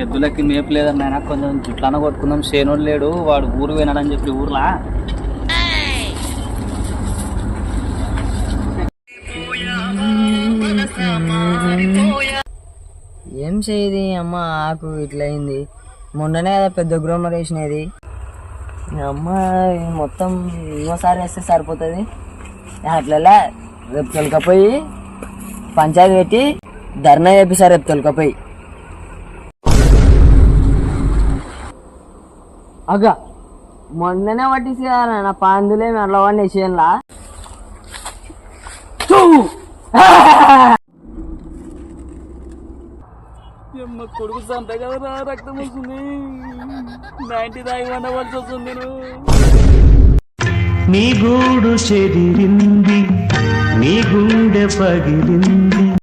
ఎద్దులకి మేపు లేదన్న ఆయన కొంచెం చుట్లన కొట్టుకుందాం. శేనోడు లేడు, వాడు ఊరు పోయినాడని చెప్పి ఊర్లా. ఏం చేయది అమ్మ, ఆకు ఇట్లా అయింది. మొన్ననే కదా పెద్ద గ్రోమర్ వేసినది అమ్మ. మొత్తం ఇంకోసారి వేస్తే సరిపోతుంది. అట్లా రేపు తొలకపోయి పంచాయతీ పెట్టి ధర్నా చేపిస్తారు. రేపు తొలకపోయి అగ్గ మొన్ననే పట్టించి నా పందులే అట్లా వాడిని వేసేయంలా. కొడుకు సంత కదా రక్తం వస్తుంది. 90 దాగి వండవలసి వస్తుంది. నీ గూడు చెదిరింది, నీ గుండె పగిలింది.